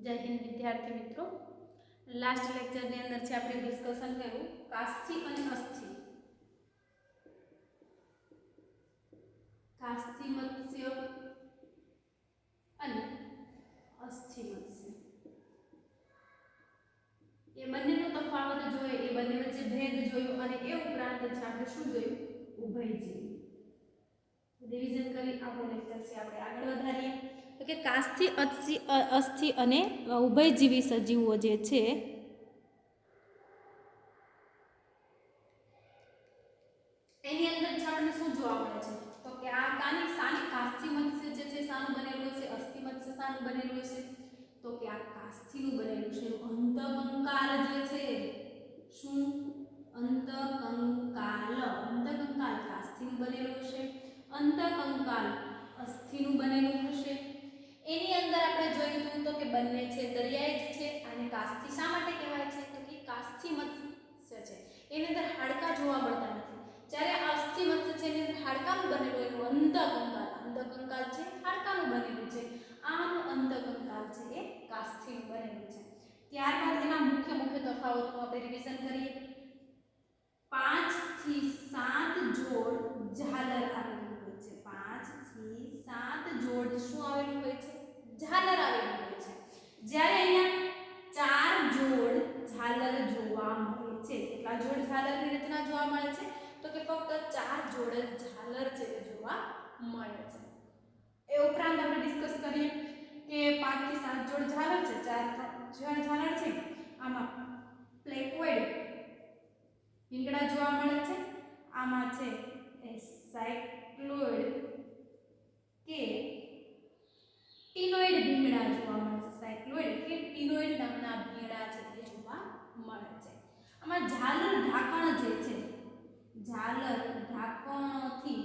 जय हिंद विद्यार्थी मित्रों। लास्ट लेक्चर ની અંદર છે આપણે ડિસ્કશન કર્યું કાસ્થિ અને અસ્થિ મત્સ્ય અને અસ્થિ મત્સ્ય એ બંનેનો તફાવત જોયો, એ બંને વચ્ચે ભેદ જોયો અને એ ઉપરાંત છે આપણે શું જોયું ઉભયજીવી રિવિઝન કરી આપણો લેક્ચર છે આપણે આગળ વધારીએ તો કે કાસ્થિ અસ્થિ અને ઉભયજીવી સજીવો જે છે એની અંદર આપણને શું જોવા મળે છે તો કે આ સાની કાસ્થિ મત્સ્ય જે છે સાનું બનેલું છે, અસ્થિ મત્સ્ય સાનું બનેલું છે તો કે આ કાસ્થિનું બનેલું છે અંતકંકાલ જે છે શું અંતકંકાલ કાસ્થિનું બનેલું છે, અંતકંકાલ અસ્થિનું બનેલું હશે। એની અંદર આપણે જોયું તો કે બંને છે દરિયાઈ જ છે અને કાસ્થિ શા માટે કહેવાય છે તો કે કાસ્થિ મત્સ્ય છે એની અંદર હાડકા જોવા મળતા નથી, જ્યારે અસ્થિ મત્સ્ય છે એની અંદર હાડકાનું બનેલું એનું અંતકંકાલ છે હાડકાનું બનેલું છે, આનું અંતકંકાલ છે એ કાસ્થિનું બનેલું છે। ત્યારબાદ એના મુખ્ય તફાવતો આપણે રિવિઝન કરીએ। 5 થી 7 જોડ ઝાલર આવેલું હોય છે, 5 થી 7 જોડ શું આવેલું હોય છે ઝાલર આવેલું હોય છે, જ્યારે અહીંયા 4 જોડ ઝાલર જોવા મળે છે। કેટલા જોડ ઝાલરની રચના જોવા મળે છે તો કે ફક્ત 4 જોડ ઝાલર છે એ જોવા મળે છે। એ ઉપરાંત આપણે ડિસ્કસ કરીએ કે 5 થી 7 જોડ ઝાલર છે, 4 જોડ ઝાલર છે આમાં પ્લેકોઇડ ભીંગડા જોવા મળે છે, આમાં છે એ સાયક્લોઇડ કે ટીનોઇડ ભીંગડા જોવા મળે છે, સાયક્લોઇડ કે ટીનોઇડ નામના ભીંગડા છે એ જોવા મળે છે। આમાં ઝાલર ઢાંકણ જે છે ઝાલર ઢાંકણથી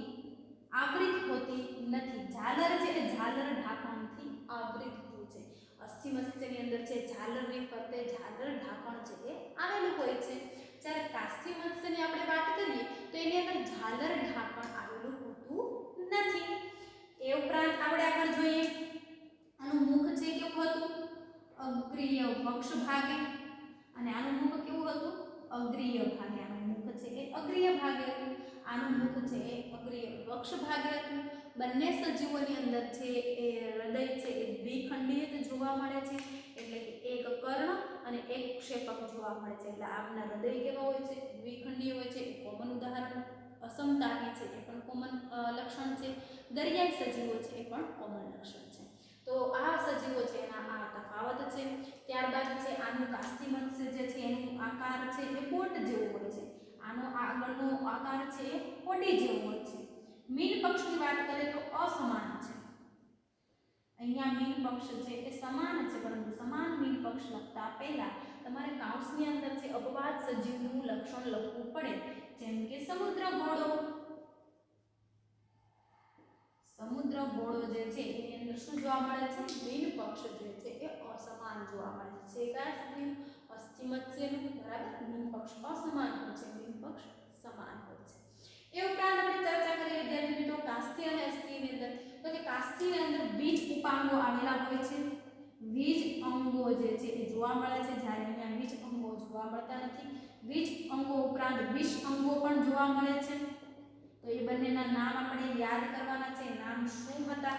આવૃત હોતી નથી, ઝાલર છે એ ઝાલર ઢાંકણથી આવૃત હોય છે। અસ્થિ મત્સ્યની અંદર છે ઝાલરની ફરતે ઝાલર ઢાંકણ છે એ આવેલું હોય છે, જ્યારે કાસ્થિ મત્સ્યની આપણે વાત કરીએ તો એની અંદર ઝાલર ઢાંકણ આવેલું હોતું નથી। એ ઉપરાંત આપણે આગળ જોઈએ આનું મુખ છે કેવું હતું અગ્રીય વક્ષ ભાગે અને આનું મુખ કેવું હતું અગ્રીય ભાગે, આનું મુખ છે એ અગ્રીય ભાગે હતું, આનું મુખ છે એ અગ્રીય વક્ષ ભાગે હતું। બંને સજીવોની અંદર છે એ હૃદય છે એ દ્વિખંડીય જોવા મળે છે, એટલે કે એક કર્ણ અને એક ક્ષેપક જોવા મળે છે, એટલે આમના હૃદય કેવા હોય છે દ્વિખંડીય હોય છે, કોમન ઉદાહરણ અસમતાની છે એ પણ કોમન લક્ષણ છે, દરિયાઈ સજીવો છે એ પણ કોમન લક્ષણ છે। તો આ સજીવો છે એના આ તફાવત છે। ત્યારબાદ છે આનું કાસ્થિ મત્સ્ય જે છે એનું આકાર છે એ બોટ જેવો હોય છે, આનો આગળનો આકાર છે એ કોડી જેવો હોય છે। મીન પક્ષની વાત કરીએ તો અસમાન છે, અહીંયા મીન પક્ષ છે એ સમાન છે, પરંતુ સમાન મીન પક્ષ લખતા પહેલા તમારે કાઉન્સની અંદર છે અપવાદ સજીવનું લક્ષણ લખવું પડે, જેમ કે સમુદ્ર ઘોડો જે છે એની અંદર શું જોવા મળે છે મીન પક્ષ જે છે એ અસમાન જોવા મળે છે, કાસ્થિ અસ્થિ મત્સ્યનું બરાબર મીન પક્ષ અસમાન હોય છે, મીન પક્ષ સમાન હોય છે। એ ઉપરાંત આપણે ચર્ચા કરીએ વિદ્યાર્થી મિત્રો કાસ્થિ અને અસ્થિની અંદર તો કે કાસ્થિની અંદર બીજ ઉપાંગો આવેલા હોય છે, બીજ અંગો જે છે એ જોવા મળે છે, જ્યારે અહીંયા બીજ અંગો જોવા મળતા નથી। બીજ અંગો ઉપરાંત વિષ અંગો પણ જોવા મળે છે, તો એ બંનેના નામ આપણે યાદ કરવાના છે, નામ શું હતા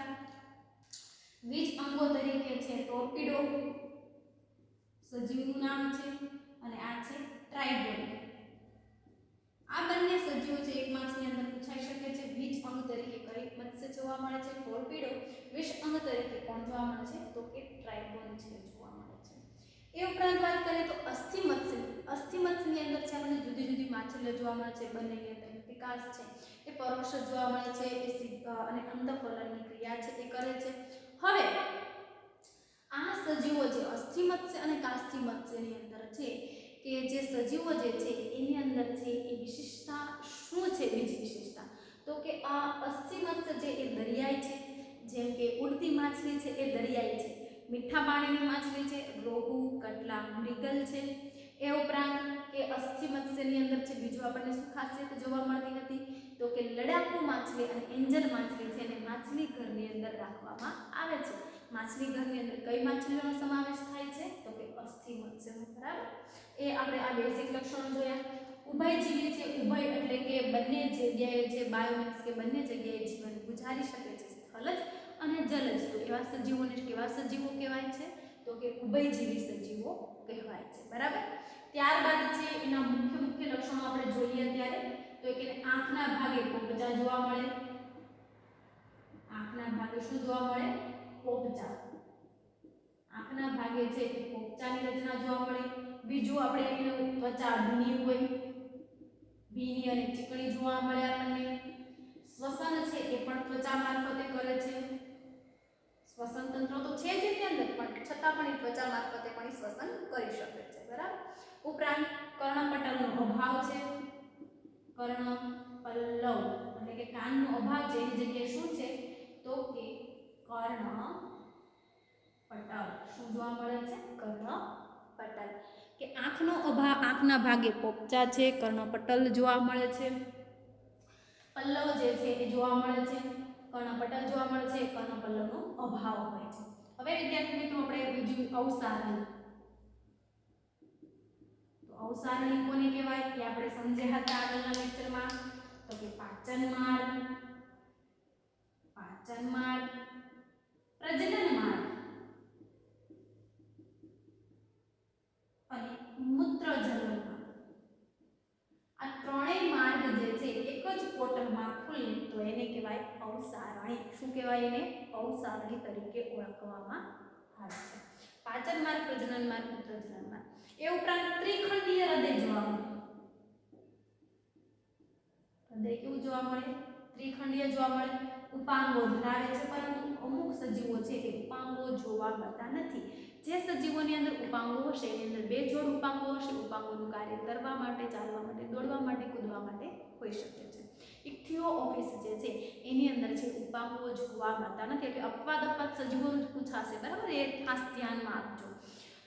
બીજ અંગો તરીકે છે ટોર્પીડો સજીવનું નામ છે અને આ છે ટ્રાઇબોન। આ બંને સજીવો છે એક માર્ક્સની અંદર પૂછાઈ શકે છે, બીજ અંગ તરીકે કઈ મત્સ્ય જોવા મળે છે ટોર્પીડો, વિષ અંગ તરીકે કોણ જોવા મળે છે તો કે ટ્રાઇબોન છે જોવા મળે છે। એ ઉપરાંત વાત કરીએ તો અસ્થિ મત્સ્યની અંદર છે આપણને જુદી જુદી માછલીઓ જોવા મળે છે, બંનેની અંદર વિકાસ છે એ પરોક્ષ જોવા મળે છે અને અંતઃફલનની ક્રિયા છે એ કરે છે। હવે આ સજીવો જે અસ્થિ મત્સ્ય અને કાસ્થિ મત્સ્યની અંદર છે કે જે સજીવો જે છે એની અંદર છે એ વિશેષતા શું છે, બીજી વિશેષતા તો કે આ અસ્થિ મત્સ્ય છે એ દરિયાઈ છે, જેમ કે ઉડતી માછલી છે એ દરિયાઈ છે, મીઠા પાણીની માછલી છે રોહુ કટલા મૃગલ છે। એ ઉપરાંત કે અસ્થિ મત્સ્યની અંદર છે બીજું આપણને શું ખાસિયત જોવા મળતી હતી તો કે લડાકુ માછલી અને એન્જલ માછલી છે એને માછલી ઘરની અંદર રાખવામાં આવે છે, માછલી ઘરની અંદર કઈ માછલીઓનો સમાવેશ થાય છે? તો કે અસ્થિ મત્સ્યનો, બરાબર. એ આપણે આ બેઝિક લક્ષણો જોયા. ઉભયજીવી છે, ઉભય એટલે કે બંને જગ્યાએ છે, બાયો મીન્સ કે બંને જગ્યાએ જીવન ગુજારી શકે છે, સ્થલજ અને જલજ. તો એવા સજીવોને કેવા સજીવો કહેવાય છે? તો કે ઉભયજીવી સજીવો કહેવાય છે, બરાબર. ત્યારબાદ છે એના મુખ્ય લક્ષણો આપણે જોઈએ અત્યારે. તો કે આંખના ભાગે પોપચા જોવા મળે. આંખના ભાગે શું જોવા મળે? પોપચા. આંખના ભાગે છે એ પોપચાની રચના જોવા મળે. બીજું આપણે એનું ત્વચા ભીની હોય, ભીની અને ચીકણી જોવા મળે આપણને. શ્વસન છે એ પણ ત્વચા મારફતે કરે છે. શ્વસન તંત્ર તો છે જ એની અંદર, પણ છતાં પણ એ ત્વચા મારફતે પણ શ્વસન કરી શકે છે, બરાબર. ઉપરાંત કર્ણપટલનો અભાવ છે. કર્ણપલ્લવ એટલે કે કાનનો અભાવ છે, એની જગ્યાએ શું છે? તો કે કર્ણપટલ. શું જોવા મળે છે? કર્ણપટલ. કે આંખનો અભાવ, આંખના ભાગે પોપચા છે, કર્ણપટલ જોવા મળે છે. પલ્લવ જે છે એ જોવા મળે છે, કર્ણપટલ જોવા મળે છે, કર્ણપલ્લવનો અભાવ હોય છે. હવે વિદ્યાર્થી મિત્રો આપણે બીજું અવસારણી. તો અવસારણી કોને કહેવાય? કે આપણે સમજ્યા હતા આગળના લેક્ચરમાં. તો કે પાચન માર્ગ, પ્રજનન માર્ગ અને મૂત્રજનન માર્ગ. આ ત્રણેય માર્ગ જે છે એક જ કોટરમાં ખુલે તો એને કહેવાય અવસારણી. શું કહેવાય? એને અવસારણી તરીકે ઓળખવામાં આવે છે. પાચન માર્ગ, પ્રજનન માર્ગ, મૂત્રજનન માર્ગ. એ ઉપરાંત ત્રિખંડીય હૃદય જોવા મળે. હૃદય કેવું જોવા મળે? ત્રિખંડીય જોવા મળે. ઉપાંગો ધરાવે છે, પરંતુ અમુક સજીવો છે એ ઉપાંગો જોવા મળતા નથી. જે સજીવોની અંદર ઉપાંગો હશે એની અંદર બે જોડ ઉપાંગો હશે. ઉપાંગોનું કાર્ય તરવા માટે, ચાલવા માટે, દોડવા માટે, કૂદવા માટે હોઈ શકે છે. ઇક્થિયોફિસ જે છે એની અંદર છે ઉપાંગો જોવા મળતા નથી. એટલે અપવાદ સજીવોનું જ પૂછાશે, બરાબર. એ ખાસ ધ્યાનમાં આપજો.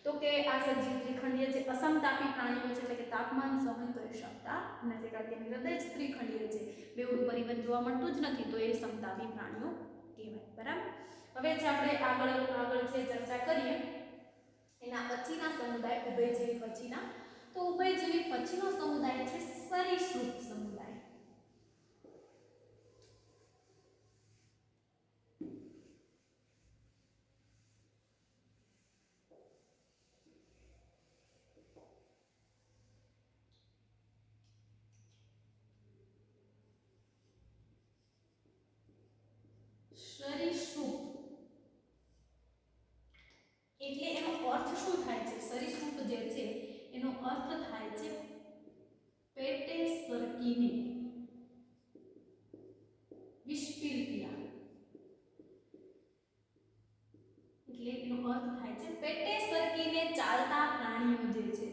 તો કે આ સજીવ ત્રિખંડીય છે. અસમતાપી પ્રાણીઓ છે, એટલે કે તાપમાન સહન કરી શકતા નથી, કારણ કે હૃદય જ ત્રિખંડીય છે, બેવડું પરિવર્તન જોવા મળતું જ નથી, તો એ સમતાપી પ્રાણીઓ કહેવાય, બરાબર. હવે જે આપણે આગળ છે ચર્ચા કરીએ એના પછીના સમુદાય ઉભયજીવી પછીના. તો ઉભયજીવી પછીનો સમુદાય છે સરીસૃપ સમુદાય. સરીસૃપ એટલે એનો અર્થ શું થાય છે? સરીસૃપ જે છે એનો અર્થ થાય છે પેટે સરકીને વિસ્પીર્યા. એટલે એનો અર્થ થાય છે પેટે સરકીને ચાલતા પ્રાણીઓ જે છે,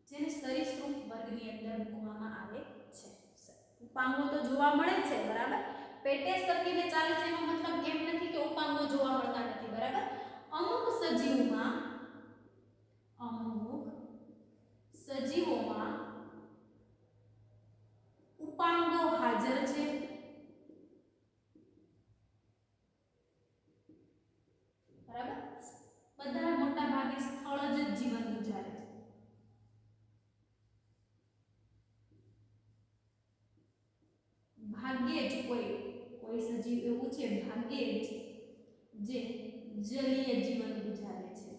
જેને સરીસૃપ વર્ગની અંદર મૂકવામાં આવે છે. ઉપાંગો તો જોવા મળે છે, બરાબર. પેટે સરકીને ચાલે છે એનો મતલબ એમ નથી કે ઉપાંગો જોવા મળતા નથી, બરાબર. અમુક સજીવોમાં ઉપાંગો હાજર છે, બરાબર. બધા મોટા ભાગે સ્થળ જ જીવન ગુજારે છે. ભાગ્યે જ કોઈ સજીવ એવું છે, ભાગ્યે જ જે જલીય જીવન ગુજારે છે.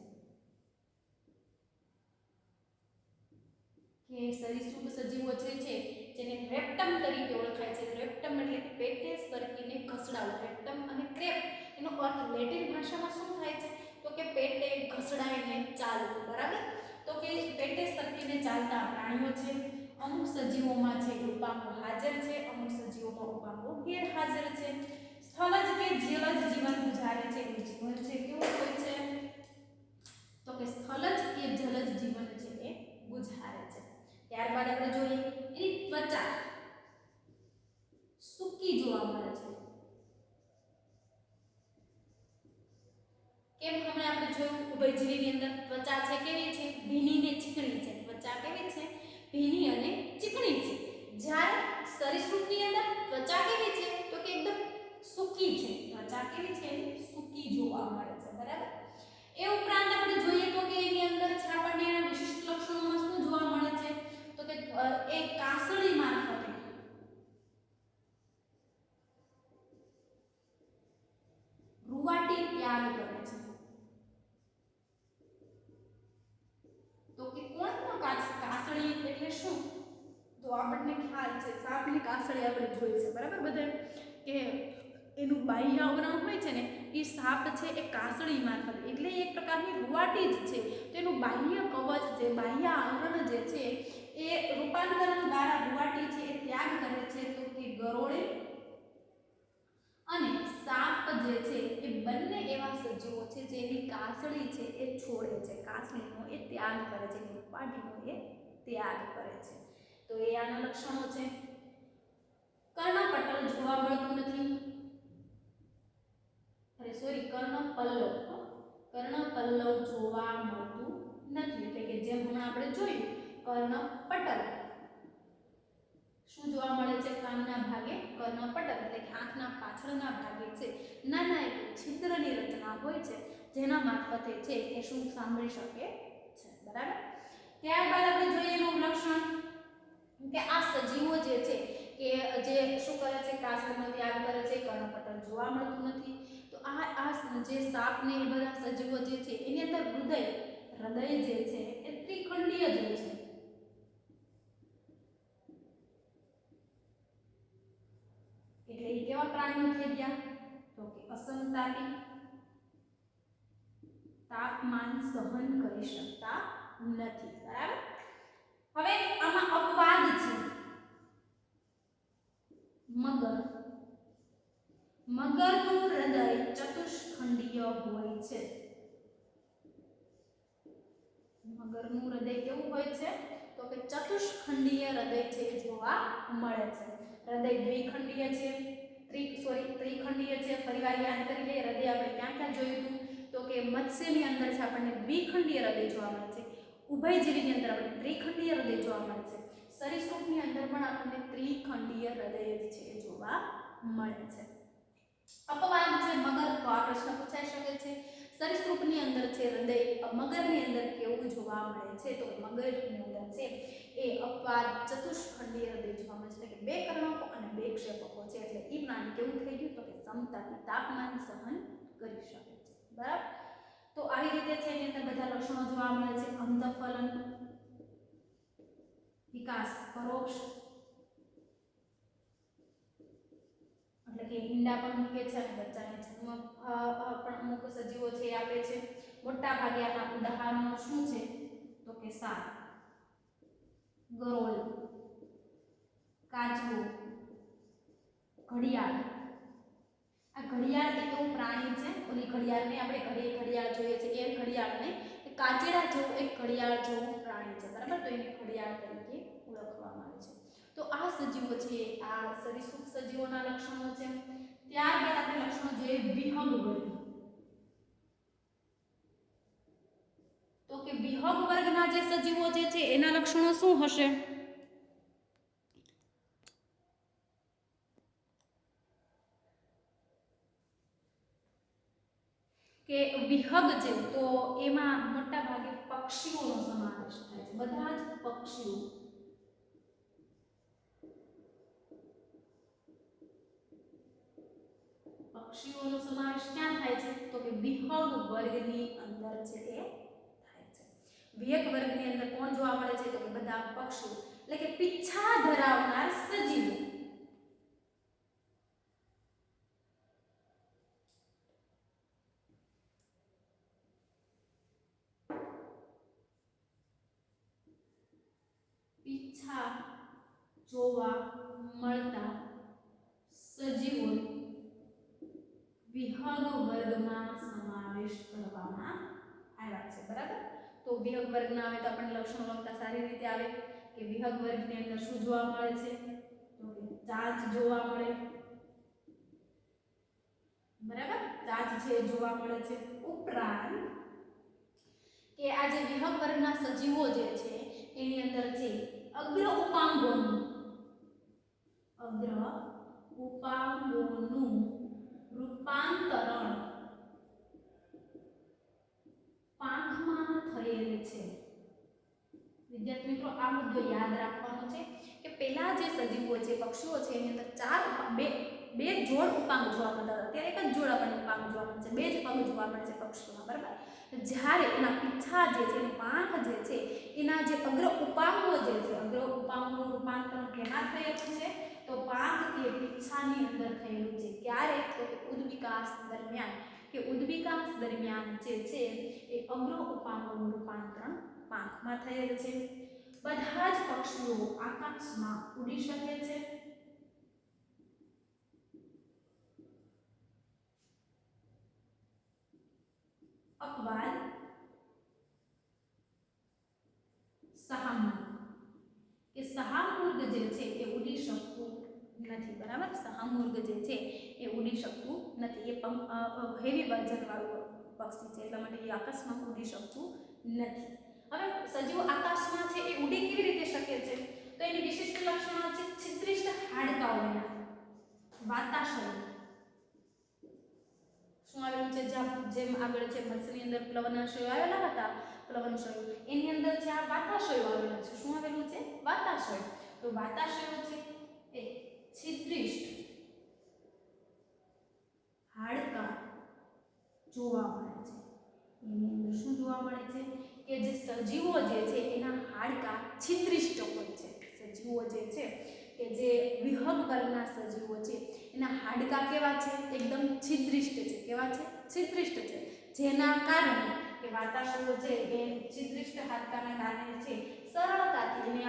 કે સરીસૃપ સજીવો જે છે જેને રેપ્ટમ તરીકે ઓળખાય છે. રેપ્ટમ એટલે કે પેટે સરકીને ઘસડાવું. રેપ્ટમ અને ક્રેપ એનો અર્થ લેટિન ભાષામાં શું થાય છે? તો કે પેટે ઘસડાઈને ચાલવું, બરાબર. તો કે પેટે સરકીને ચાલતા પ્રાણીઓ છે. અમુક સજીવોમાં છે ઉપાંગો હાજર છે, અમુક સજીવોમાં ઉપાંગો ગેરહાજર છે. સ્થળજ કે જલજ જીવન ગુજારે છે. એનું જીવન છે કેવું હોય છે? તો કે સ્થળજ કે જલજ જીવન છે એ ગુજારે છે. ત્યારબાદ આપણે જોઈએ એની ત્વચા સૂકી જોવા મળે છે. કેમ હમણાં આપણે જોયું ઉભયજીવીની અંદર ત્વચા છે કેવી છે? ભીની ને ચીકણી છે. ત્વચા કેવી છે? ભીની અને ચીકણી છે. જ્યારે સરીસૃપની અંદર ત્વચા કેવી છે? તો કે એકદમ બરાબર. એ ઉપરાંત આપણે જોઈએ તો કે એની અંદર છે આપણને એના વિશિષ્ટ લક્ષણોમાં શું જોવા મળે છે તો કે એ કાસળી મારફતે રૂવાટી ત્યાગ કરે છે. તો કે કોણ કાસળી એટલે શું તો આપણને ખ્યાલ છે સાપની કાસળી આપણે જોઈ છે બરાબર બધા કે એનું બાહ્ય આવરણ હોય છે ને એ સાપ છે એ કાસળી મારફત એટલે એક પ્રકારની રૂવાટી જ છે. તો એનું બાહ્ય કવચ જે બાહ્ય આવરણ જે છે એ રૂપાંતરણ દ્વારા રૂવાટી છે એ ત્યાગ કરે છે. તો કે ગરોળી અને સાપ જે છે એ બંને એવા સજીવો છે જેની કાસળી છે એ છોડે છે, કાસળીનો એ ત્યાગ કરે છે, રૂવાટીનો એ ત્યાગ કરે છે. તો એ આના લક્ષણો છે. કર્ણપટલ જોવા મળતું નથી, કર્ણપલ્લવ જોવા મળતું નથી એટલે કે જેમ હમણાં આપણે જોયું કર્ણપટલ શું જોવા મળે છે કાનના ભાગે કર્ણપટલ એટલે કે આંખના પાછળના ભાગે છે નાના એક છિદ્રની રચના હોય છે જેના મારફતે છે એ શું સાંભળી શકે છે બરાબર. ત્યારબાદ આપણે જોઈએ એનું લક્ષણ કે આ સજીવો જે છે કે જે શું કરે છે કાસળીનો ત્યાગ કરે છે, કર્ણપટલ જોવા મળતું નથી. તો આ જે સાપ ને એ બધા સજીવો જે છે એની અંદર હૃદય જે છે એ ત્રિખંડીય જ હોય છે. એટલે એ કેવા પ્રાણીઓ થઈ ગયા તો કે અસમતાપી, તાપમાન સહન કરી શકતા નથી બરાબર. હવે આમાં અપવાદ છે. મગરનું હૃદય ચતુષ્ખંડીય હોય છે. મગરનું હૃદય કેવું હોય છે તો કે ચતુષ્ખંડીય હૃદય છે જોવા મળે છે. હૃદય દ્વિખંડીય છે, ત્રિખંડીય છે. ફરીવાર યાદ કરી લઈએ હૃદય આપણે ક્યાં ક્યાં જોયું હતું તો કે મત્સ્યની અંદર છે આપણને દ્વિખંડીય હૃદય જોવા મળે છે, ઉભયજીવીની અંદર આપણને ત્રિખંડીય હૃદય જોવા મળે છે, સરીસૃપની અંદર પણ આપણને ત્રિખંડીય હૃદય છે જોવા મળે છે. અપવાદ છે મગર, તો આ પ્રશ્ન પૂછાઈ શકે છે. સરીસૃપની અંદર છે હૃદય, મગરની અંદર કેવું જોવા મળે છે તો મગરની અંદર છે એ અપવાદ ચતુષ્ખંડીય હૃદય જોવા મળે છે એટલે કે બે કર્ણકો અને બે ક્ષેપકો છે એટલે એ પ્રાણી કેવું થઈ ગયું તો કે સમતાપી, તાપમાન સહન કરી શકે છે બરાબર. તો આવી રીતે છે એની અંદર બધા લક્ષણો જોવા મળે છે. અંતઃફલન, વિકાસ પરોક્ષ એટલે કે ઈંડા પણ મૂકે છે અને બચ્ચાને જન્મ પણ અમુક સજીવો છે એ આપે છે. મોટા ભાગે આના ઉદાહરણો શું છે તો કે સાપ, ગરોળી, કાચબો, ઘડિયાળ. આ ઘડિયાળ એક એવું પ્રાણી છે, ઓલી ઘડિયાળને આપણે ઘડિયાળ જોઈએ છે એ ઘડિયાળને કાચેડા જેવું એક ઘડિયાળ જેવું પ્રાણી છે બરાબર. તો એને ઘડિયાળ તરીકે ઓળખવામાં આવે છે. તો આ સજીવો છે આ સરીસૃપ સજીવોના લક્ષણો છે. ત્યારબાદ આપણે લક્ષણો જોઈએ વિહંગ વર્ગ. તો કે વિહંગ વર્ગના જે સજીવો જે છે એના લક્ષણો શું હશે કે વિહંગ છે તો એમાં મોટા ભાગે પક્ષીઓનો સમાવેશ થાય છે. બધા જ પક્ષીઓનો સમાવેશ ક્યાં થાય છે તો કે વિહંગ વર્ગની અંદર છે એ થાય છે. વિહંગ વર્ગની અંદર કોણ જોવા મળે છે તો કે બધા પક્ષીઓ એટલે કે પીછા ધરાવનાર સજીવો. પીછા જોવા મળતા સજીવો વિહંગ વર્ગમાં સમાવેશ કરવામાં આવ્યા છે બરાબર. તો વિહંગ વર્ગના આવે તો આપણને લક્ષણો લખતા સારી રીતે આવે કે વિહંગ વર્ગની અંદર શું જોવા મળે છે તો કે ચાંચ જોવા મળે બરાબર. ચાંચ છે જોવા મળે છે. ઉપરાંત કે આ જે વિહંગ વર્ગના સજીવો જે છે એની અંદર છે અગ્ર ઉપાંગોનું રૂપાંતરણ પાંખમાં થયેલ છે। વિદ્યાર્થી મિત્રો આ મુદ્દો યાદ રાખવાનો છે કે પહેલા જે સજીવો છે પક્ષીઓ છે એની અંદર બે જોડ ઉપાંગ જોવા મળતા હતા, ત્યારે એક જ જોડ આપણને ઉપાંગ જોવા મળે છે, બે જ પગ જોવા મળે છે પક્ષીઓમાં, બરાબર। જ્યારે એના પીછા જે છે એની પાંખ જે છે એના જે અગ્ર ઉપાંગો જે છે, અગ્ર ઉપાંગોનું રૂપાંતરણ કેમાં થયેલું છે તો પાંખ કે પીછાની અંદર થયેલું છે। ક્યારે તો કે ઉદ્વિકાસ દરમિયાન જે છે એ અગ્ર ઉપાંગોનું રૂપાંતરણ પાંખમાં થયેલ છે। બધા જ પક્ષીઓ આકાશમાં ઉડી શકે છે। અપવાદ શાહમૃગ કે શાહમૃગ જે છે એ ઉડી શકતું નથી, બરાબર। શાહમૃગ જે છે એ ઉડી શકતું નથી, એ હેવી વજનવાળું પક્ષી છે એટલા માટે એ આકાશમાં ઉડી શકતું નથી। હવે સજીવો આકાશમાં છે એ ઉડી કેવી રીતે શકે છે તો એની વિશિષ્ટ લક્ષણો છે છિદ્રિષ્ટ હાડકાઓના વાતાશય શું આવેલું છે, જેમ આગળ છે મત્સ્યની અંદર પ્લવનાશયો આવેલા હતા, પ્લવનશયો એની અંદર છે આ વાતાશયો આવેલા છે। શું આવેલું છે વાતાશય, તો વાતાશયો છે એ છિદ્રિષ્ટ હાડકા જોવા મળે છે। એની અંદર શું જોવા મળે છે કે જે સજીવો જે છે એના હાડકા છિદ્રિષ્ટ હોય છે। સજીવો જે છે કે જે વિહંગના સજીવો છે એના હાડકા કેવા છે એકદમ છિદ્રિષ્ટ છે, કેવા છે છિદ્રિષ્ટ છે, જેના કારણે કે વાતાશયો છે એ છિદ્રિષ્ટ હાડકાના કારણે છે સરળતાથી એને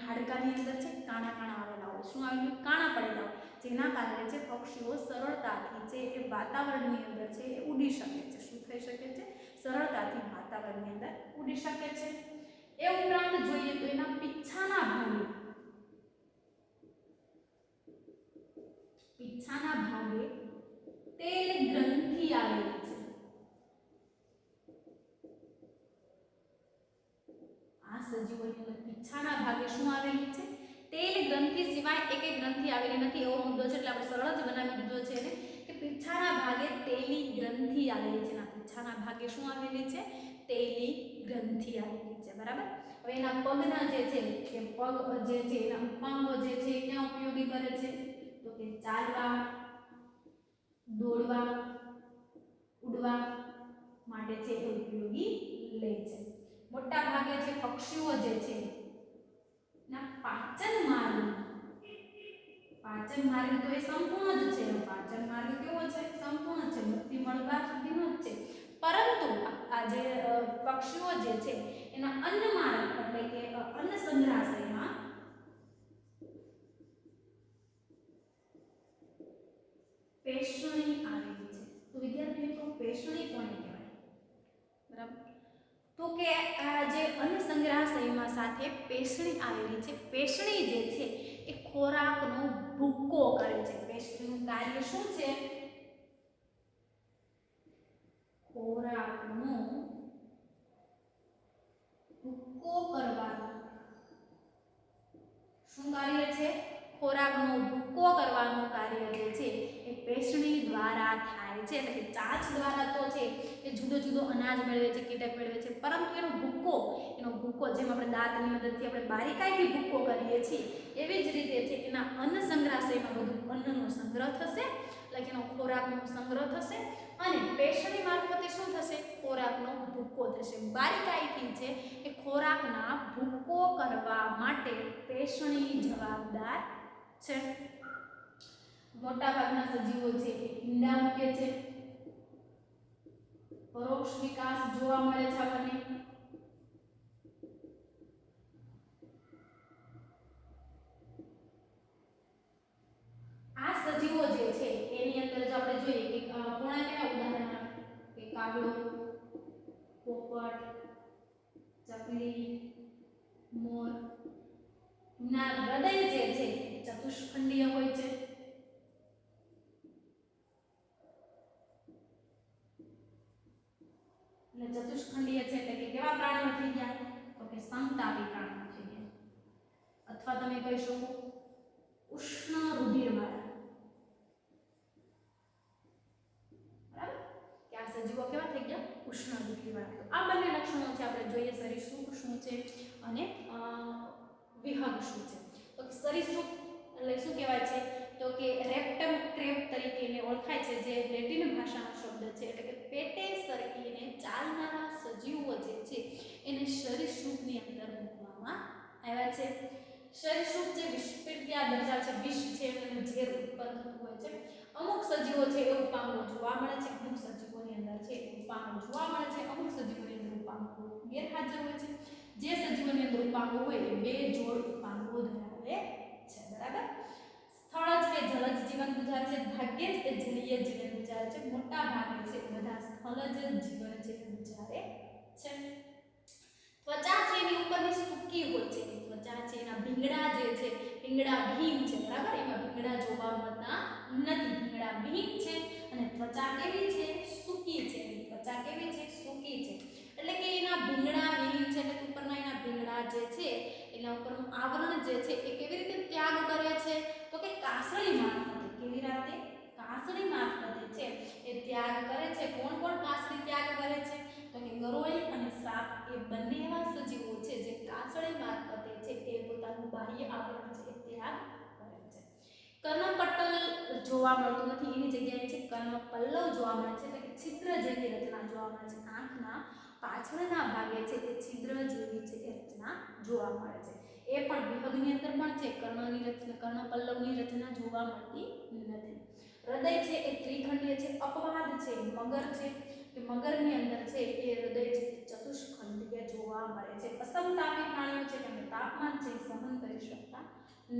હાડકાની અંદર છે કાણા આવેલા હોય, શું આવેલું કાણા પડેલા હોય, જેના કારણે છે પક્ષીઓ સરળતાથી છે એ વાતાવરણની અંદર છે એ ઉડી શકે છે। શું થઈ શકે છે સરળતાથી વાતાવરણની અંદર ઉડી શકે છે। એ ઉપરાંત જોઈએ તો એના પીછાના ભાગે તેલ ગ્રંથિ આવેલી છે। આ સજીવોની અંદર પીછાના ભાગે શું આવેલું છે તેલ ગ્રંથિ સિવાય એક ગ્રંથિ આવેલી નથી, એવો મુદ્દો છે એટલે આપણે સરળ જ બનાવી દીધો છે એને કે પીછાના ભાગે તેલી ગ્રંથિ આવેલી છે। એના પીછાના ભાગે શું આવેલી છે તેલી ગ્રંથિ આવેલી છે, બરાબર। હવે એના પગના જે છે કે પગ જે છે એના ઉપાંગો જે છે ક્યાં ઉપયોગી કરે છે તો કે ચાલવા, દોડવા, ઉડવા માટે છે એ ઉપયોગી લે છે। મોટા ભાગે જે પક્ષીઓ જે છે ના પાચન માર્ગ તો એ સંપૂર્ણ જ છે, પાચન માર્ગ કેવો છે સંપૂર્ણ છે, મુક્તિ મળવા સુધીનો જ છે, પરંતુ આ જે પક્ષીઓ જે છે એના અન્ન માર્ગ એટલે કે અન્ન સંગ્રહાશયમાં પેશણી આવેલી છે। તો વિદ્યાર્થી મિત્રો પેશણી કોને કહેવાય, બરાબર। તો કે આ જે અન્ન સંગ્રહાશયમાં સાથે પેશણી આવેલી છે, પેશણી જે છે એ ખોરાકનો ભૂકો કરે છે। પેશણીનું કાર્ય શું છે ખોરાકનો ભૂકો કરવાનું, શું કાર્ય છે ખોરાકનો ભૂકો કરવાનું કાર્ય જે છે એ પેશણી દ્વારા થાય છે। એટલે કે ચાંચ દ્વારા તો છે એ જુદો જુદો અનાજ મેળવે છે, કીટક મેળવે છે, પરંતુ એનો ભૂકો જેમ આપણે દાંતની મદદથી આપણે બારીકાઈથી ભૂકો કરીએ છીએ એવી જ રીતે છે એના અન્ન સંગ્રહાશયમાં બધું અન્નનો સંગ્રહ થશે, એટલે કે એનો ખોરાકનો સંગ્રહ થશે અને પેશણી મારફતે શું થશે ખોરાકનો ભૂકો થશે। બારીકાઈથી છે એ ખોરાકના ભૂકો કરવા માટે પેશણી જવાબદાર છે। મોટા ભાગના સજીવો છે એ ઈંડા મૂકે છે, પરોક્ષ વિકાસ જોવા મળે છે આપણને। આ સજીવો જે છે એની અંદર જો આપણે જોઈએ કે કોના કેવા ઉદાહરણ આપે કે કાગડો, પોપટ, ચકલી, મોર ના હૃદય જે છે ચતુષ્ખંડીય હોય છે। એટલે ચતુષ્ખંડીય છે એટલે કે કેવા પ્રાણીઓ થઈ ગયા તો કે સમતાપી પ્રાણીઓ થઈ ગયા, અથવા તમે કહી શકો ઉષ્ણ રુધિરવાળા, બરાબર। કે આ સજીવો કેવા થઈ ગયા ઉષ્ણ રુધિરવાળા। આ લક્ષણો છે આપણે જોઈએ સરીસૃપ શું છે અને વિહગ શું છે. તો સરીસૃપ એટલે શું કહેવાય છે તો કે રેપ્ટમ ક્રેબ તરીકે એને ઓળખાય છે, જે લેટિન ભાષાનો શબ્દ છે. એટલે કે પેટે સરકીને ચાલનારા સજીવો જે છે એને સરીસૃપની અંદર મૂકવામાં આવ્યા છે. સરીસૃપ જે વિષપ્રક્રિયા દર્શાવે છે, વિષ છે અને ઝેર ઉત્પન્ન થતું હોય છે. અમુક સજીવો છે એ ઉપાંગો જોવા મળે છે, અમુક સજીવોની અંદર છે ઉપાંગો જોવા મળે છે, અમુક સજીવોની અંદર ઉપાંગો ગેરહાજર હોય છે. જે સજીવોની અંદર ઉપાંગો હોય એ 2 જોડ ઉપાંગો ધરાવે છે. બરાબર. સ્થળજ કે જલજ જીવન ગુજારે છે, ભાગ્યે જ એ જલીય જીવન ગુજારે છે. મોટા ભાગે છે બધા સ્થળજ જીવન છે ગુજારે છે. ત્વચા છે એની ઉપરની સૂકી હોય છે. ત્વચા છે એના ભીંગડા જે છે, ભીંગડા ભીમ છે. બરાબર. એમાં ભીંગડા જોવા મળતા નથી, ભીંગડા ભીમ છે. અને ત્વચા કેવી છે? સૂકી છે. ત્વચા કેવી છે? સૂકી છે. એટલે કે એના ભીંગડા ભીમ છે, એટલે ઉપરના એના ભીંગડા જે છે એના ઉપરનું આવરણ જે છે એ કેવી રીતે ત્યાગ કરે છે તો કે કાસળી મારફતે. કેવી રીતે? કાસળી મારફતે છે એ ત્યાગ કરે છે. કોણ કોણ કાસળી ત્યાગ કરે છે તો કે ગરોળી અને સાપ એ બંને એવા સજીવો છે જે કાસળી મારફતે છે એ પોતાનું બાહ્ય આવરણ છે એ ત્યાગ કરે છે. કર્ણપટલ જોવા મળતું નથી, એની જગ્યાએ છે કર્ણપલ્લવ જોવા મળે છે. એટલે કે છિદ્ર જેવી રચના જોવા મળે છે. આંખના પાછળના ભાગે છે એ છિદ્ર જેવી છે એ રચના જોવા મળે છે. એ પણ વિહગની અંદર પણ છે કર્ણની રચના, કર્ણપલ્લવની રચના જોવા મળતી નથી. હૃદય છે એ ત્રિખંડીય છે. અપવાદ છે મગર છે, કે મગરની અંદર છે એ હૃદય છે ચતુષ્ખંડીય જોવા મળે છે. અસમતાપી પ્રાણીઓ છે કે તાપમાન છે સહન કરી શકતા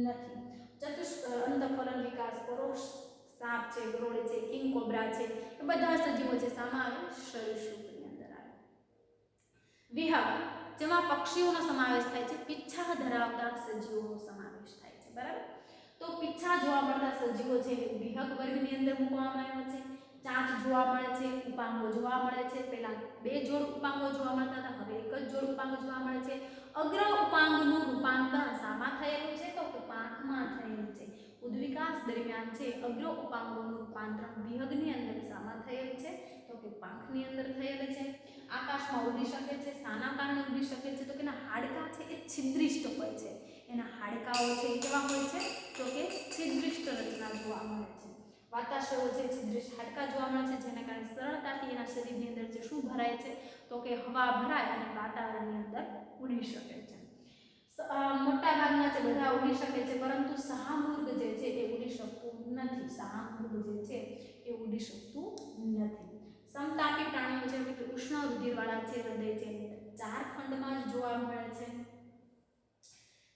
નથી. અંતઃફલન વિકાસ પરોક્ષ સાપ છે, ગરોળી છે, કિંગ કોબ્રા છે, એ બધા સજીવો છે સામા આવે સરીસૃપની અંદર આવે. વિહગ જેમાં પક્ષીઓનો સમાવેશ થાય છે, પીછા ધરાવતા સજીવોનો સમાવેશ થાય છે. બરાબર. તો પીછા જોવા મળતા સજીવો છે વિહગ વર્ગની અંદર મૂકવામાં આવ્યો છે. ચાંચ જોવા મળે છે, ઉપાંગો જોવા મળે છે. પહેલા 2 જોડ ઉપાંગો જોવા મળતા હતા, હવે 1 જ જોડ ઉપાંગો જોવા મળે છે. અગ્ર ઉપાંગનું રૂપાંતરણ શામાં થયેલું છે તો કે પાંખમાં થયેલું છે. ઉદ્વિકાસ દરમિયાન છે અગ્ર ઉપાંગોનું રૂપાંતરણ વિહગની અંદર શામાં થયેલું છે તો કે પાંખની અંદર થયેલું છે. આકાશમાં ઉડી શકે છે. શાના કારણે ઉડી શકે છે તો કે એના હાડકાં છે એ છિદ્રિષ્ટ હોય છે. એના હાડકાઓ છે એ કેવા હોય છે તો કે છિદ્રિષ્ટ રચના જોવા મળે છે. વાતાશયો છે છિદ્રિષ્ટ હાડકાં જોવા મળે છે, જેના કારણે સરળતાથી એના શરીરની અંદર જે શું ભરાય છે તો કે હવા ભરાય અને વાતાવરણની અંદર ઉડી શકે છે. મોટા ભાગના છે બધા ઉડી શકે છે, પરંતુ શાહમૃગ જે છે એ ઉડી શકતું નથી. શાહમૃગ જે છે એ ઉડી શકતું નથી. સમતાપી પ્રાણીઓ છે કે ઉષ્ણ રુધિરવાળા છે, હૃદય છે 4 ખંડમાં જ જોવા મળે છે.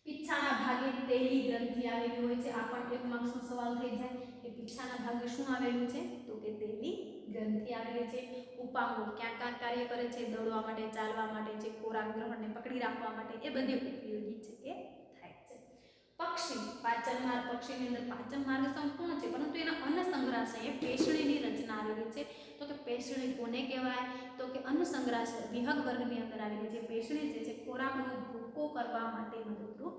પીછાના ભાગે તેલી ગ્રંથિ આવેલી હોય છે. આ પણ એક માર્ક્સનો સવાલ થઈ જાય કે પીછાના ભાગે શું આવેલું છે તો કે તેલી ગ્રંથિ આવેલી છે. ઉપાંગો ક્યાં ક્યાં કાર્ય કરે છે? દોડવા માટે, ચાલવા માટે છે, ખોરાક ગ્રહણને પકડી રાખવા માટે, એ બધી ઉપયોગી છે એ થાય છે. પક્ષી પાચન માર્ગ, પક્ષીની અંદર પાચન માર્ગ સંપૂર્ણ છે, પરંતુ એના અન્નસંગ્રહાશય પેશડીની રચના આવેલી છે. તો કે પેશડી કોને કહેવાય તો કે અન્નસંગ્રહાશય વિહગ વર્ગની અંદર આવેલી છે. પેશડી જે છે ખોરાકનો ભૂકો કરવા માટે મદદરૂપ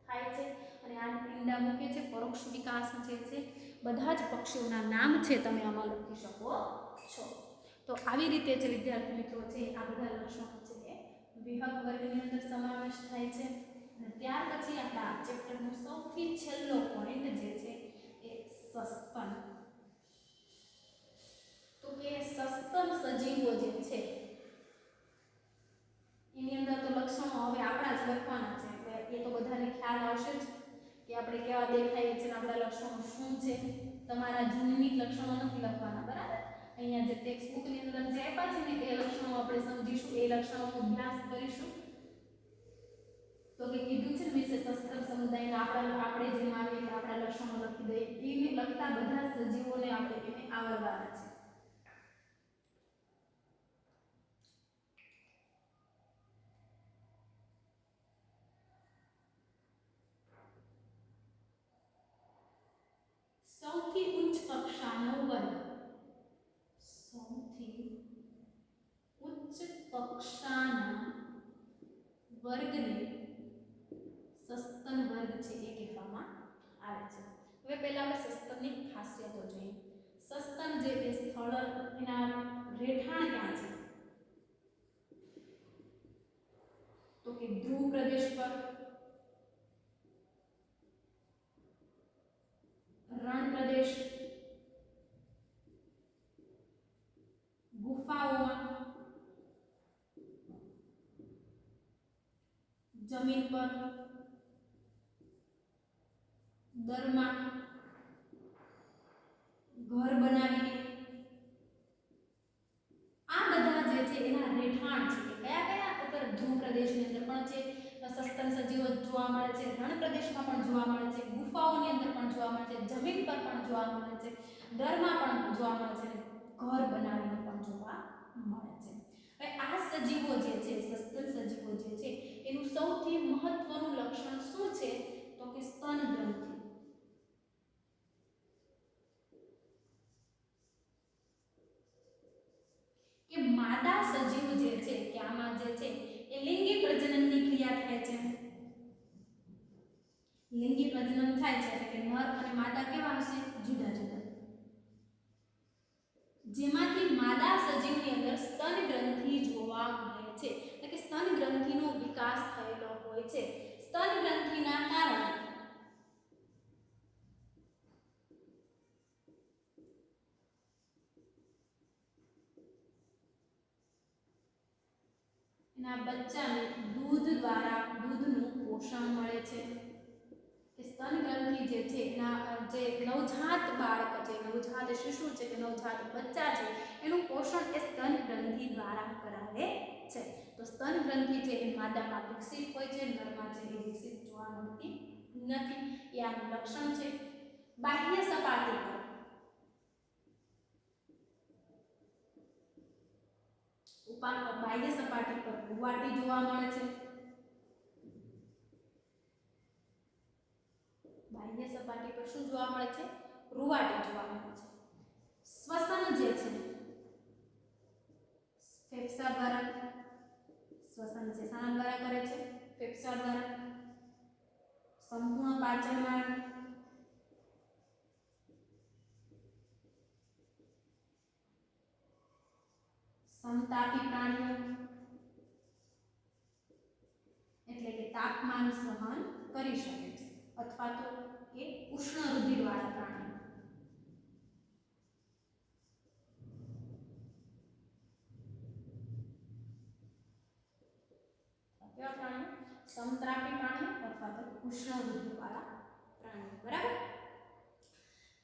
થાય છે અને આ ઈંડા મૂકે છે. પરોક્ષ વિકાસ જે છે બધા જ પક્ષીઓના નામ છે તમે આમાં લખી શકો છો. તો આવી રીતે જે વિદ્યાર્થી મિત્રો છે આ બધા લક્ષણો છે એ વિહગ વર્ગની અંદર સમાવેશ થાય છે. અને ત્યાર પછી આપણા ચેપ્ટરનો સૌથી છેલ્લો પોઈન્ટ જે છે એ સસ્તન. તો કે સસ્તન સજીવો જે છે એની અંદર તો લક્ષણો હવે આપણા જ લખવાના છે, એટલે એ તો બધાને ખ્યાલ આવશે જ કે આપણે કેવા દેખાઈએ છીએ, આપણા લક્ષણો શું છે. તમારા જૂની લક્ષણો નથી લખવાના. બરાબર. અહીંયા જે ટેક્સ્ટ બુકની અંદર જે આપ્યા છે ને એ લક્ષણો આપણે સમજીશું, એ લક્ષણોનો અભ્યાસ કરીશું. તો કે કીધું છે વિશે સસ્તન સમુદાયના આપણે જેમ આવીએ કે આપણા લક્ષણો લખી દઈએ, એને લગતા બધા સજીવોને આપણે એને આવરવાના છે. સૌથી ઉચ્ચ કક્ષાનો વર્ગ, સૌથી ઉચ્ચ કક્ષાના વર્ગને સસ્તન વર્ગ છે એ કહેવામાં આવે છે. હવે પહેલા આપણે સસ્તનની ખાસિયતો જોઈએ. સસ્તન જે એ સ્થળ એના રહેઠાણ ક્યાં છે તો કે ધ્રુવ પ્રદેશ પર, રણ પ્રદેશ, ગુફાઓમાં, જમીન પર, દરમાં, ઘર બનાવીને, આ બધા જે છે એના રહેઠાણ છે કે કયા કયા ઉપર ધ્રુવ પ્રદેશની અંદર પણ છે સસ્તન સજીવો જોવા મળે છે, રણ પ્રદેશમાં પણ જોવા મળે છે, ગુફાઓની અંદર પણ જોવા મળે છે, જમીન પર પણ જોવા મળે છે, દરમાં પણ જોવા મળે છે, ઘર બનાવીને પણ જોવા મળે છે. હવે આ સજીવો જે છે સસ્તન સજીવો જે છે એનું સૌથી મહત્વનું લક્ષણ શું છે તો કે સ્તન ગ્રંથિ. કે માદા સજીવ જે છે કે આમાં જે છે એ લિંગી પ્રજનનની ક્રિયા થાય છે. લિંગી પ્રજનન થાય છે એટલે કે નર અને માદા કેવા હશે જુદા જુદા. જેમાંથી માદા સજીવની અંદર સ્તન ગ્રંથિ જોવા મળે છે એટલે કે સ્તન ગ્રંથિનો વિકાસ થયેલો હોય છે. સ્તન ગ્રંથિના કારણે એના બચ્ચાને દૂધ દ્વારા દૂધનું પોષણ મળે છે. કે સ્તન ગ્રંથિ જે છે એના જે નવજાત બાળક છે, નવજાત શિશુ છે કે નવજાત બચ્ચા છે એનું પોષણ એ સ્તન ગ્રંથિ દ્વારા કરાવે છે. તો સ્તન ગ્રંથિ છે એ માદામાં વિકસિત હોય છે, નરમાં છે એ વિકસિત જોવા મળતી નથી. એ આનું લક્ષણ છે. બાહ્ય સપાટી પર બાહ્ય સપાટી પર રૂવાટી જોવા મળે છે. બાહ્ય સપાટી પર શું જોવા મળે છે રૂવાટી જોવા મળે છે. શ્વસન જે છે ફેફસા દ્વારા શ્વસન છે શાના દ્વારા કરે છે ફેફસા દ્વારા. સંપૂર્ણ પાચન માર્ગ, સમતાપી પ્રાણીઓ એટલે કે તાપમાન સહન કરી શકે છે અથવા તો કે ઉષ્ણ રુધિરવાળા પ્રાણીઓ. કેવા પ્રાણીઓ સમતાપી પ્રાણીઓ અથવા તો ઉષ્ણ રુધિરવાળા પ્રાણીઓ. બરાબર.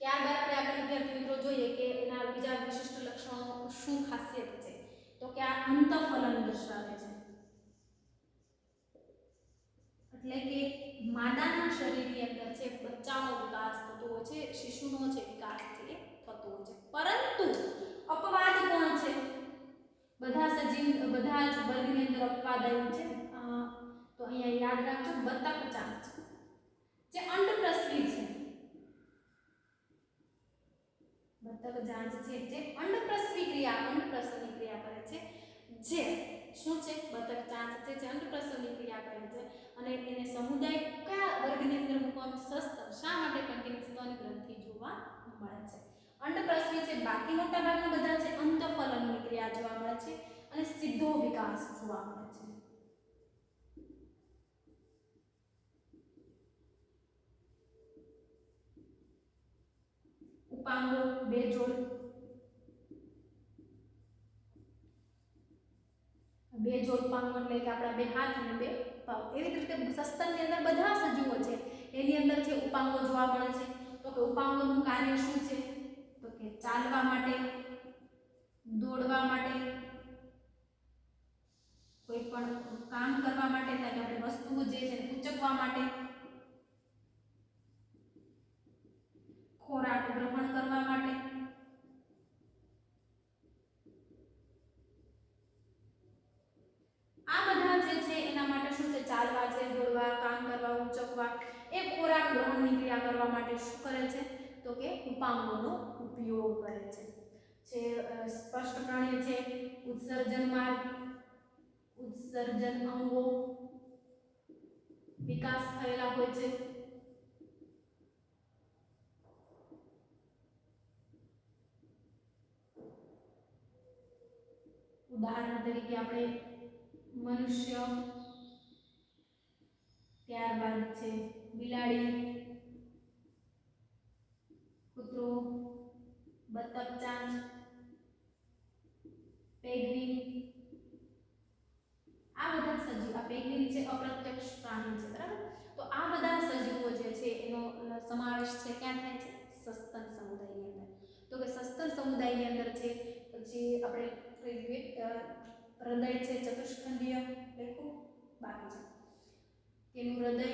ત્યારબાદ આપણે વિદ્યાર્થી મિત્રો જોઈએ કે એના બીજા વિશિષ્ટ લક્ષણો શું ખાસિયત છે તો કે આ અંતઃફલન દર્શાવે છે. એટલે કે માદાના શરીરની અંદર છે બચ્ચાનો વિકાસ થતો હોય છે, શિશુનો છે વિકાસ છે થતો હોય છે. પરંતુ અપવાદ કોણ છે? બધા જ વર્ગની અંદર અપવાદ આવ્યું છે. તો અહીંયા યાદ રાખજો બતક ચાંચ જે અંડપ્રસવી છે. બતક જાંચ છે જે અંડપ્રસવી અંડપ્રસવની ક્રિયા કરે છે. જે શું છે બતક ચાંચ છે જે અંડપ્રસવની ક્રિયા કરે છે અને એને સમુદાય કયા વર્ગની અંદર મૂકવામાં સસ્તન. શા માટે? કારણ કે સ્તન ગ્રંથિ જોવા મળે છે. અંડપ્રસવી છે બાકી મોટા ભાગના બધા છે અંતઃફલનની ક્રિયા જોવા મળે છે અને સીધો વિકાસ જોવા મળે છે. ઉપાંગો બેજોડ પાંગો એટલે કે આપણા બે હાથ અને બે પગ. એવી રીતે સસ્તનની અંદર બધા સજીવો છે એની અંદર છે ઉપાંગો જોવા મળે છે. તો કે ઉપાંગોનું કાર્ય શું છે તો કે ચાલવા માટે, દોડવા માટે, કોઈ પણ કામ કરવા માટે એટલે કે આપણે વસ્તુઓ જે છે ઉચકવા માટે, ખોરાક ગ્રહણ કરવા માટે, આ બધા જે છે એના માટે શું છે ચાલવા છે, દોડવા, કામ કરવા, ઉચકવા એ ખોરાક ગ્રહણની ક્રિયા કરવા માટે શું કરે છે તો કે ઉપાંગોનો ઉપયોગ કરે છે. જે સ્પષ્ટ પ્રાણી છે ઉત્સર્જન માર્ગ, ઉત્સર્જન અંગો વિકાસ થયેલા હોય છે. ઉદાહરણ તરીકે આપણે મનુષ્ય, ત્યારબાદ છે બિલાડી, કૂતરો, બતક ચાંચ, પેંગ્વિન, આ બધા સજીવ, આ પેંગ્વિન છે અપ્રત્યક્ષ પ્રાણી છે, બરાબર. તો આ બધા સજીવો જે છે એનો સમાવેશ છે ક્યાં થાય છે? સસ્તન સમુદાયની અંદર. તો કે સસ્તન સમુદાયની અંદર છે પછી આપણે કહીએ હૃદય છે ચતુષ્ખંડીય, લખો બાકી છે એનું હૃદય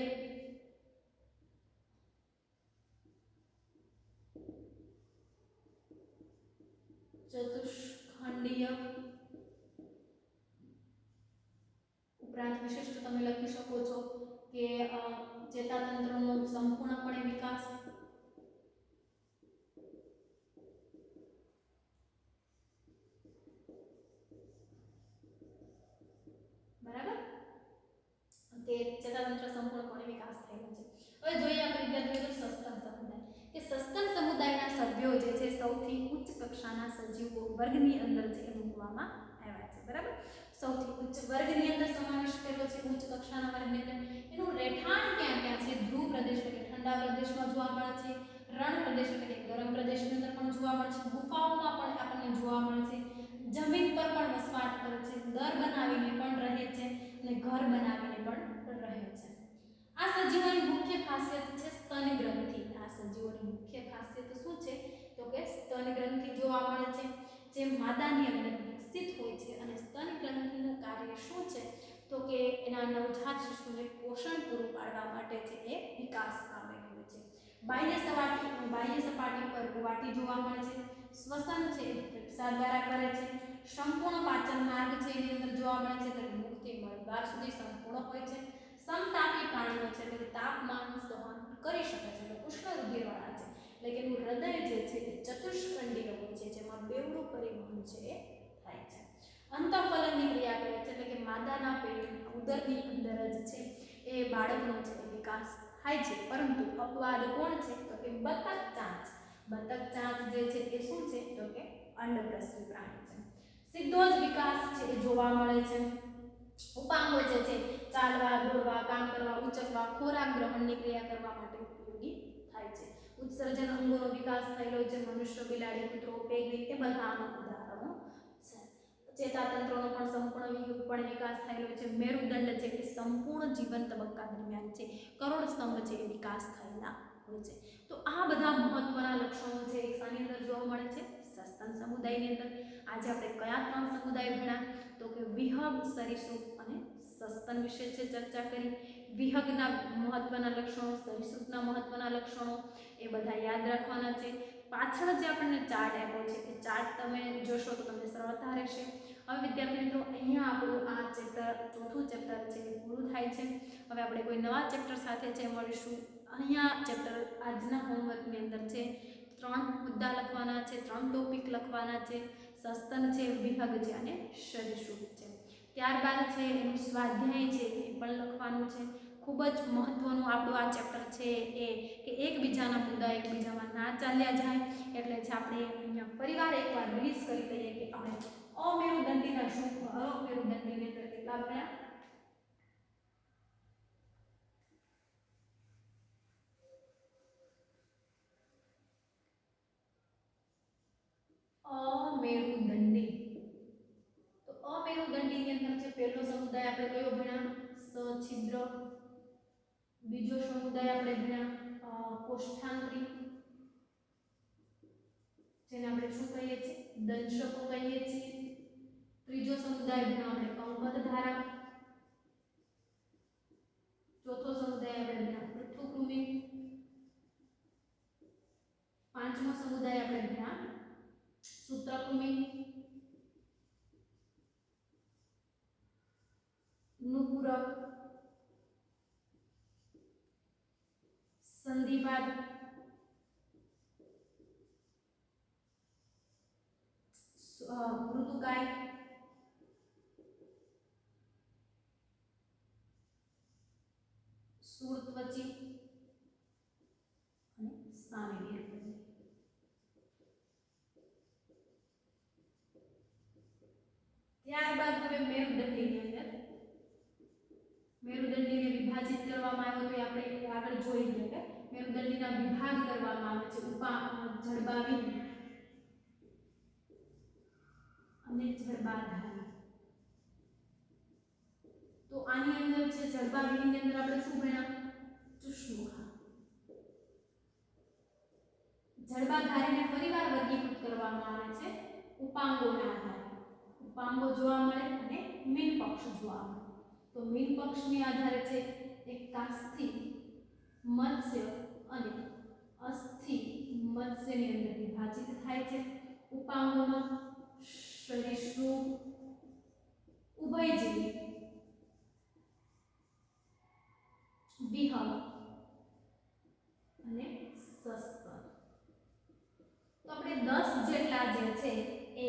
ચતુષ્ખંડીય, ઉપરાંત વિશિષ્ટ તમે લખી શકો છો કે ચેતાતંત્રનો સંપૂર્ણપણે વિકાસ, બરાબર, કે ચેતાતંત્ર સંપૂર્ણપણે વિકાસ થયેલો છે. હવે જોઈએ આપણે વિદ્યાર્થીઓ સસ્તન સમુદાય, કે સસ્તન સમુદાયના સભ્યો જે છે સૌથી ઉચ્ચ કક્ષાના સજીવો વર્ગની અંદર છે મૂકવામાં આવ્યા છે, બરાબર. સૌથી ઉચ્ચ વર્ગની અંદર સમાવેશ થયેલો છે, ઉચ્ચ કક્ષાના વર્ગની અંદર. એનું રહેઠાણ ક્યાં ક્યાં છે? ધ્રુવ પ્રદેશ એટલે કે ઠંડા પ્રદેશમાં જોવા મળે છે, રણ પ્રદેશ એટલે કે ગરમ પ્રદેશની અંદર પણ જોવા મળે છે, ગુફાઓમાં પણ આપણને જોવા મળે છે, જમીન પર પણ વસવાટ કરે છે, દર બનાવીને પણ રહે છે અને ઘર બનાવીને પણ રહે છે. આ સજીવોની મુખ્ય ખાસિયત છે સ્તન ગ્રંથિ. આ સજીવોની મુખ્ય ખાસિયત શું છે? તો કે સ્તન ગ્રંથિ જોવા મળે છે, જે માદાની અંદર વિકસિત હોય છે. અને સ્તન ગ્રંથિનું કાર્ય શું છે? તો કે એના નવજાત શિશુને પોષણ પૂરું પાડવા માટે છે એ વિકાસ પામે હોય છે. બાહ્ય સપાટી પર વાટી જોવા મળે છે, શ્વસન છે ફેફસા દ્વારા કરે છે, સંપૂર્ણ પાચન માર્ગ છે એની અંદર જોવા મળે છે, એટલે મુખથી મળદ્વાર સુધી સંપૂર્ણ હોય છે. સમતાપી પ્રાણીઓ છે એટલે તાપમાન સહન કરી શકે છે, એટલે ઉષ્ણ રુધિરવાળા છે, એટલે કે એનું હૃદય જે છે એ ચતુષ્ખંડીય હોય છે, જેમાં બેવડું પરિવહન છે એ થાય છે. અંતઃફલનની ક્રિયા કરે છે, એટલે કે માદાના પેટ ઉદરની અંદર જ છે એ બાળકનો છે વિકાસ થાય છે. પરંતુ અપવાદ કોણ છે? તો કે બતક ચાંચ. બતક ચાંચ જે છે એ શું છે? તો કે અંડપ્રસવી પ્રાણી છે. સીધો જ વિકાસ છે એ જોવા મળે છે. ઉપાંગો જે છે ચાલવા, દોડવા, કામ કરવા, ઉચકવા, ખોરાક ગ્રહણની ક્રિયા કરવા માટે ઉપયોગી થાય છે. ઉત્સર્જન અંગોનો વિકાસ થયેલો છે. મનુષ્ય, બિલાડી, કૂતરો, પેંગ્વિન એ બધા આના ઉદાહરણો છે. ચેતાતંત્રનો પણ સંપૂર્ણપણે વિકાસ થયેલો છે. મેરુદંડ છે એ સંપૂર્ણ જીવન તબક્કા દરમિયાન છે કરોડ સ્તંભ છે એ વિકાસ થયેલા હોય છે. તો આ બધા મહત્વના લક્ષણો છે એ શાની અંદર જોવા મળે છે? સસ્તન સમુદાયની અંદર. આજે આપણે કયા 3 સમુદાય ભણ્યા? તો કે વિહગ, સરીસૃપ અને સસ્તન વિશે છે ચર્ચા કરી. વિહગના મહત્વના લક્ષણો, સરીસૃપના મહત્વના લક્ષણો એ બધા યાદ રાખવાના છે. પાછળ જે આપણને ચાર્ટ આપ્યો છે એ ચાર્ટ તમે જોશો તો તમને સરળતા રહેશે. હવે વિદ્યાર્થી મિત્રો અહીંયા આપણું આ ચેપ્ટર, ચોથું ચેપ્ટર છે એ પૂરું થાય છે. હવે આપણે કોઈ નવા ચેપ્ટર સાથે છે મળીશું. અહીંયા ચેપ્ટર આજના હોમવર્કની અંદર છે 3 મુદ્દા લખવાના છે, 3 ટોપિક લખવાના છે. સસ્તન છે, વિહગ છે અને સરીસૃપ છે. ત્યારબાદ છે એનું સ્વાધ્યાય છે એ પણ લખવાનું છે. ખૂબ જ મહત્વનું આપણું આ ચેપ્ટર છે એ કે એકબીજાના મુદ્દા એકબીજામાં ના ચાલ્યા જાય. એટલે જ આપણે અહીંયા ફરીવાર એકવાર રિવીઝ કરી લઈએ કે આપણે અમેરુદંડીના શું, અમેરુદંડીની અંદર કેટલા ભણ્યા? અમેરુદંડી. તો અમેરુદંડીની અંદર છે પહેલો સમુદાય આપણે કયો ભણ્યા? સછિદ્ર. બીજો સમુદાય આપણે ભણ્યા કોષ્ઠાંત્રી, જેને આપણે શું કહીએ છીએ? દંશકો કહીએ છીએ. ત્રીજો સમુદાય ભણ્યો આપણે કંકતધારા. ચોથો સમુદાય આપણે ભણ્યા પૃથુકૃમિ. પાંચમો સમુદાય આપણે ભણ્યા સૂત્રકૃમિ. નુપુરક, સંધિપાદ, મૃદુકાય, શૂળત્વચી અને સામેવીર. ત્યારબાદ હવે મેરુદંડીની અંદર મેરુદંડીને વિભાજિત કરવામાં આવ્યો તો આપણે આગળ જોઈ લઈએ કે મેરુદંડીના વિભાગ કરવામાં આવે છે જડબાવિહીન અને જડબાધારી. તો આની અંદર છે જડબાવિહીનની અંદર આપણે શું ભણ્યા? ચુષ્મુખા. જડબાધારીને ફરીવાર વર્ગીકૃત કરવામાં આવે છે ઉપાંગોના આધારે. ઉપાંગો જોવા મળે અને મીન પક્ષ જોવા મળે. તો મીન પક્ષની આધારે છે એક કાસ્થિ, મત્સ્ય અને અસ્થિ મત્સ્યની અંદર વિભાજિત થાય છે. ઉપાંગોમાં સરીસૃપ, ઉભયજીવી, વિહંગ અને સસ્તન. તો આપણે 10 જેટલા જે છે એ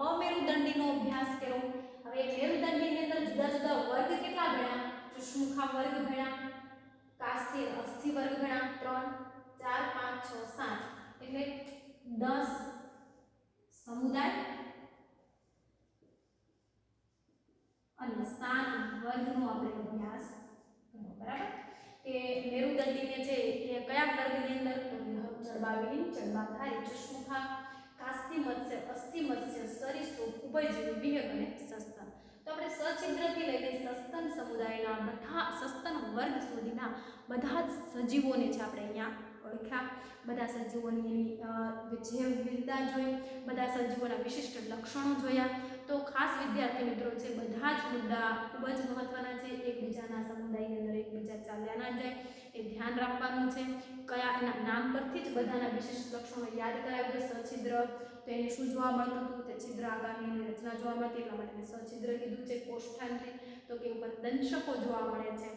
અમેરુદંડીનો અભ્યાસ કર્યો. હવે મેરુદંડીની અંદર જુદા જુદા વર્ગ કેટલા ગણ્યા? ચુષ્મુખા વર્ગ ગણ્યા, કાસ્થિ અસ્થિ વર્ગ ગણ્યા 3 4 5 6 7 એટલે 10 સમુદાય અને 7 વર્ગનો આપણે અભ્યાસ કર્યો. બરાબર? કે મેરુદંડીને છે એ કયા વર્ગની અંદર? જડબાવિહીન, જડબાધારી, ચુષ્મુખા, કાસ્થિ મત્સ્ય, અસ્થિ મત્સ્ય, સરીસૃપ, ઉભયજીવી, વિહંગ અને સસ્તન. તો આપણે સછિદ્રથી લઈને સસ્તન સમુદાયના બધા સસ્તન વર્ગ સુધીના બધા જ સજીવોને છે આપણે અહીંયા ઓળખ્યા. બધા સજીવોની જૈવ વિવિધતા જોઈ, બધા સજીવોના વિશિષ્ટ લક્ષણો જોયા. તો ખાસ વિદ્યાર્થી મિત્રો છે બધા જ મુદ્દા ખૂબ જ મહત્વના છે. એકબીજાના સમુદાયની અંદર એકબીજા ચાલ્યા ના જાય એ ધ્યાન રાખવાનું છે. કયા એના નામ પરથી જ બધાના વિશિષ્ટ લક્ષણો યાદ કરાવ્યું. સછિદ્ર તો એને શું જોવા મળતું હતું? તે છિદ્ર આગામીની રચના જોવા મળતી, એટલા માટે સછિદ્ર કીધું છે. કોષ્ઠાંત્રી તો કે ઉપર દંશકો જોવા મળે છે,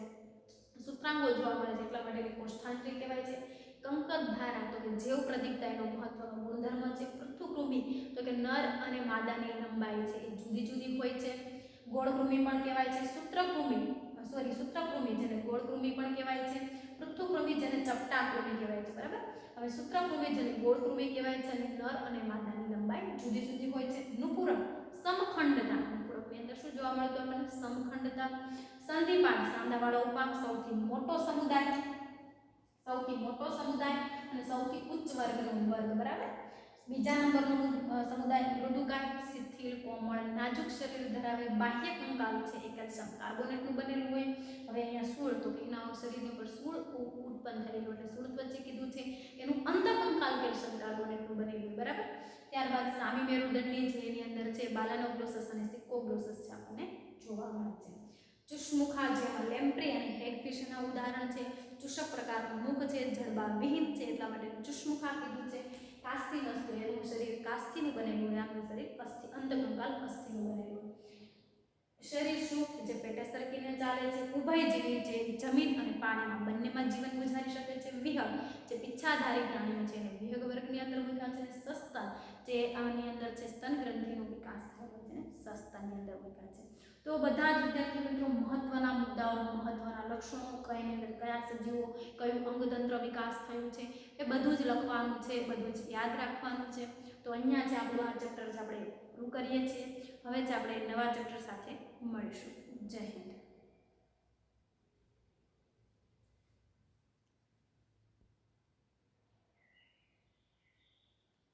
સૂત્રાંગો જોવા મળે છે, એટલા માટે કોષ્ઠાંત્રી કહેવાય છે. કંકતધારા તો કે જૈવ પ્રદીપ્તા એનો મહત્વનો ગુણધર્મ છે. પૃથુકૃમિ તો કે નર અને માદાની લંબાઈ છે એ જુદી જુદી હોય છે. ગોળકૃમિ પણ કહેવાય છે. સૂત્રકૃમિ જેને ગોળકૃમિ પણ કહેવાય છે. પૃથુકૃમિ જેને ચપટાકૃમિ કહેવાય છે. બરાબર? હવે સૂત્રકૃમિ જેને ગોળકૃમિ કહેવાય છે અને નર અને માદાની લંબાઈ જુદી જુદી હોય છે. નુપુરક સમખંડતા, નુપુરકની અંદર શું જોવા મળતું આપણને? સમખંડતા. સંધિપાદ સાંધાવાળો ઉપાંગ સૌથી મોટો સમુદાય અને સૌથી ઉચ્ચ વર્ગનો વર્ગ. બરાબર? બીજા નંબરનો સમુદાય મૃદુકાય, શિથિલ, કોમળ, નાજુક શરીર ધરાવે, બાહ્ય કંકાલ છે એ કેલ્શિયમ કાર્બોનેટનું બનેલું હોય. હવે અહીંયા સૂળ તો કે એના શરીરની ઉપર સૂળ ઉત્પન્ન થયેલું એટલે સૂળ વચ્ચે કીધું છે એનું અંતઃકંકાલ કેલ્શિયમ કાર્બોનેટનું બનેલું. બરાબર? ત્યારબાદ સામી મેરુદંડી છે એની અંદર છે બાલાનોગ્લોસસ અને સિકોગ્લોસસ છે આપણને જોવા મળે છે. ચુષ્મુખા જેમાં લેમ્પ્રી અને હેગફિશના ઉદાહરણ છે. ચુષક પ્રકારનું મુખ છે, જડબાવિહીન છે એટલા માટે ચુષ્મુખા કીધું છે. કાસ્થિ નસ્તો એનું શરીર કાસ્થિનું બનેલું હોય, આપણું શરીર અસ્થિ અંતઃકંકાલ અસ્થિનું બનેલું. સરીસૃપ જે પેટે સરકીને ચાલે છે. ઉભયજીવી જે જમીન અને પાણીમાં બંનેમાં જીવન ગુજારી શકે છે. વિહંગ જે પિચ્છાધારી પ્રાણીઓ છે એને વિહંગ વર્ગની અંદર મૂક્યા છે. સસ્તન જે આની અંદર છે સ્તન ગ્રંથિનો વિકાસ થયો છે ને સસ્તનની અંદર મૂક્યા છે. તો બધા જ વિદ્યાર્થી મિત્રો મહત્વના મુદ્દાઓ, મહત્વના લક્ષણો, કઈની અંદર કયા સજીવો, કયું અંગતંત્ર વિકાસ થયું છે એ બધું જ લખવાનું છે, બધું જ યાદ રાખવાનું છે. તો અહીંયા જે આપણું આ ચેપ્ટર આપણે પૂરું કરીએ છીએ. હવે જ આપણે નવા ચેપ્ટર સાથે મળીશું. જય હિન્દ.